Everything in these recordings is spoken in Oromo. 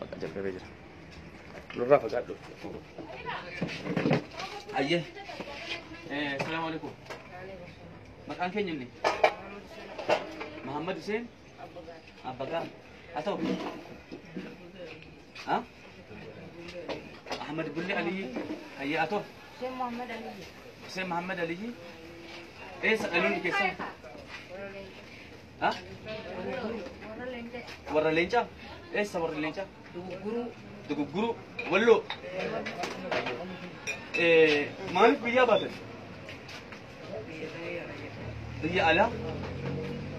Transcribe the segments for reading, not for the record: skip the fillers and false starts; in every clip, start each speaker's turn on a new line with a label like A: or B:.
A: Bakka jalqabee jira. Lurraa fagaadhu. Ayyee. Salaamu alaikum. Maqaan keenya inni? Muhammad Hussein? Abbagaa. Haa ta'u. Ha? Ahmad Bulli Aliyyi. Ayyee haa ta'u.
B: Hussein Muhammad Aliyyi.
A: Hussein Muhammad Aliyyi. Eessa dhaloonni keessan? Ha? Warra Leencaa? Eessa warra Leencaa? Dugugguruu. Walloo. Maaliif biyyaa baatan? Biyya alaa?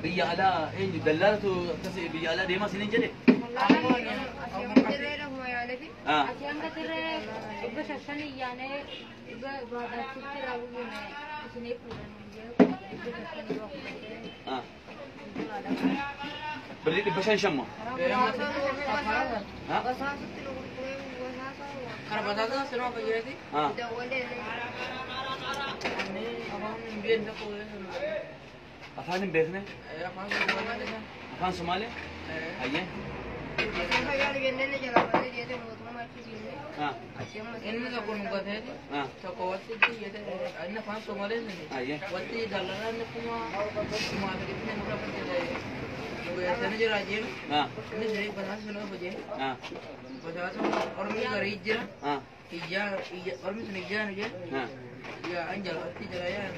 A: Biyya alaa eenyu dallaalatu akkas biyya alaa deemaa isiniin jedhe? Birrii 500 shamma. Afaan hin beekne? Afaan Somaalee? Ayyee.
C: Inni tokko nu gateeti tokko watti inni afaan Somaalee watti dalalaan kuma maatiin nurra fayyadae sana jira jeen inni sirrii basaasa sana hojii basaasa ormi garii jira ormi sun ijaan jeen yaa anjal watti jira yaa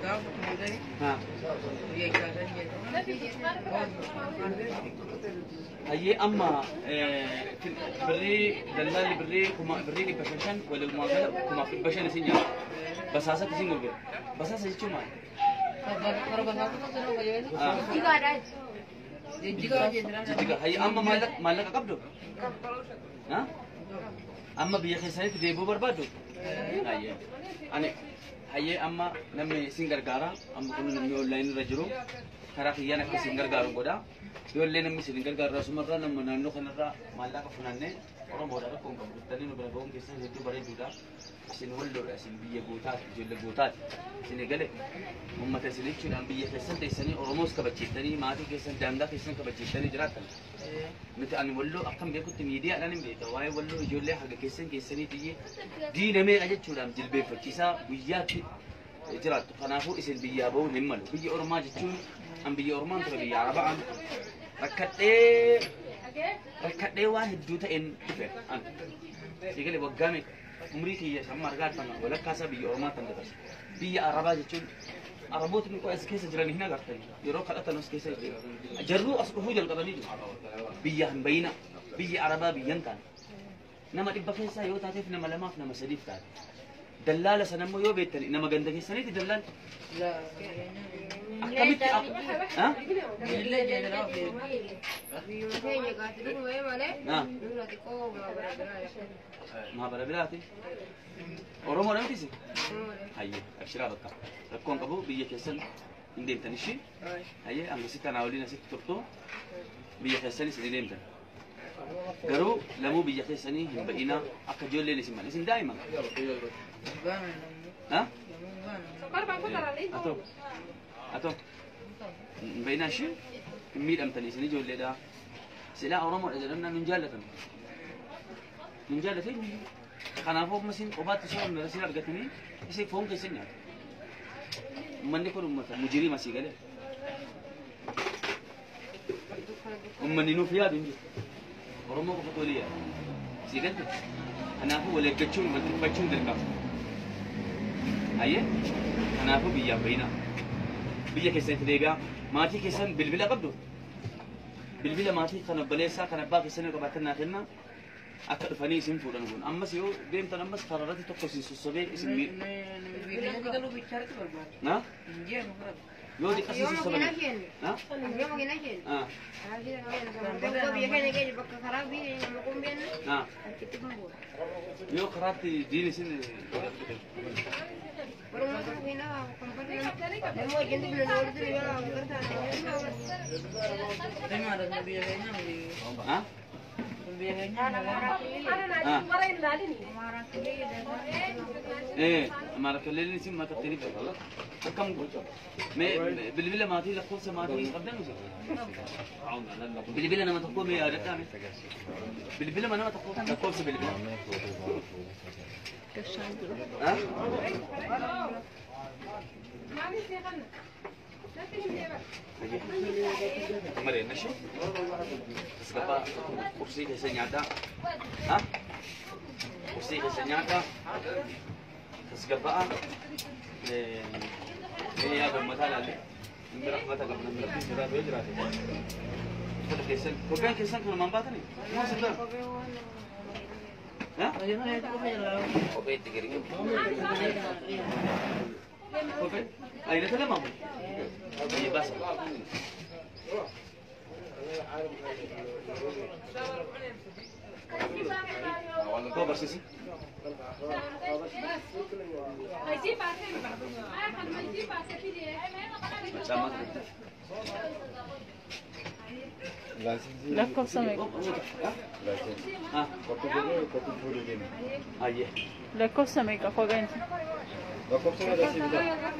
C: gaafa tumudani
A: Ayyee amma birrii dallaalli birrii 500 walumaa gala 500 isin jira. Basaasatti isin gurgura. Basaasa jechuun maali? Jijjiga. Ayyee amma maallaqa qabdu? Amma biyya keessanitti deebi'uu barbaaddu? Ayyee. Ani hayyee amma namni isin gargaara amma kun namni online irra jiru karaa kiyyaan akka isin gargaaru godha yoollee namni isin gargaaru asumarraa nama naannoo kanarraa maallaqa funannee Oromoodha rakkoon qabu guddanii nu bira ga'uun keessan hedduu bareeduudha isin walloodha isin biyya gootaati ijoollee gootaati isin eegale uummata isin jechuudhaan biyya keessan teessanii Oromoos kabachiiftanii maatii keessan daangaa keessan kabachiiftanii jiraatan nuti ani walloo akkam beekutti miidiyaadhaan hin beeka waa'ee walloo ijoollee haga keessanii tiyyee diinameedha jechuudhaan jilbeeffachiisaa guyyaatti jiraattu kanaafuu isin biyyaa ba'uun hin malu biyya Oromaa jechuun an biyya Oromaan ture biyya Arabaan rakkadhee waan hedduu ta'een dhufe an eegale waggaa meeqa umrii kiyya amma argaa dhufan walakkaasaa biyya Oromaa kan dabarsu biyya Arabaa jechuun Arabootni as keessa jiran hin agartani yeroo kadhatan as keessa jarruu as dhufuu jalqabanii jiru biyya hin bayina biyya Arabaa biyyan taane nama 100 keessaa yoo taateef nama 2 fi nama 3 taate dallaala sanammoo yoo beektani nama ganda keessaniiti dallaan akkamitti ha
C: illee jedhaa
A: maabara biraati Oromoo namtisi hayyee abshiraa bakka rakkoon qabu biyya keessan hin deemtan ishi hayyee angasitti kanaa waliin asitti turtu biyya keessanis hin deemtan garuu lamuu biyya keessanii hin ba'ina akka ijoolleen isin malee isin daa'ima ha atoo hin ba'ina ishi hin miidhamtanii isin ijoolleedha silaa Oromoodha jedhamnaan nun jaallatan nun jaallatin kanaafuu amma isin qobaatti soorri narasiin argatanii isin foon keessan nyaata ummanni kun ummata mujirii masii galee ummanni nuuf yaadu hin jiru Oromoo qofa tolii yaadu sii galte kanaafuu wal eeggachuun wal tiffachuun dirqama hayyee kanaafuu biyyaan bayinaa biyya keessanitti deebi'aa maatii keessan bilbila qabdu bilbila maatii kan obboleessaa kan abbaa keessanii qabaatan naa kennaa akka dhufanii isin fuudhan kun ammas yoo deemtan ammas karaarratti tokko isin sossobee isin miidhu yoo diqqasii sossoban yoo karaatti diin isin ايه ما كللني اسم ما تقتني والله كم قلت بالبلا ما تي لخوصه ما تي قبل بالبلا انا ما تقوم يا رقامي بالبلا ما انا ما تقوم لخوصه بالبلا ها مري نشي بس كapa kursi kasi nyata ha kursi kasi nyata بس كapa يا ابو مثلا من رحمتك قبل من ربي جرا بيجرا هذا كيسن وكان كيسن كنا من باتني مو صدق ها اوكي تجري اوكي اين تلمم اي بس كوبر سيسي
B: لكم سمك لكم سمك أخوان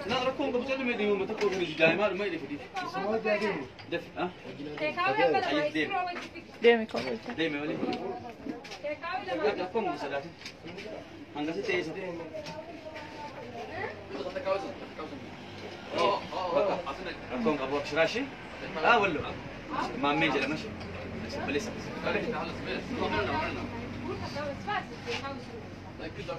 A: لا ركون قبل ما يديموا متكون في الجامعة ما يدي فدي دف ها
B: ديمي كوبر
A: ديمي ولي ركون بسلاتي هنگسي تيسي ركون قبل شراشي ولا ما ميجي ماشي بليس كده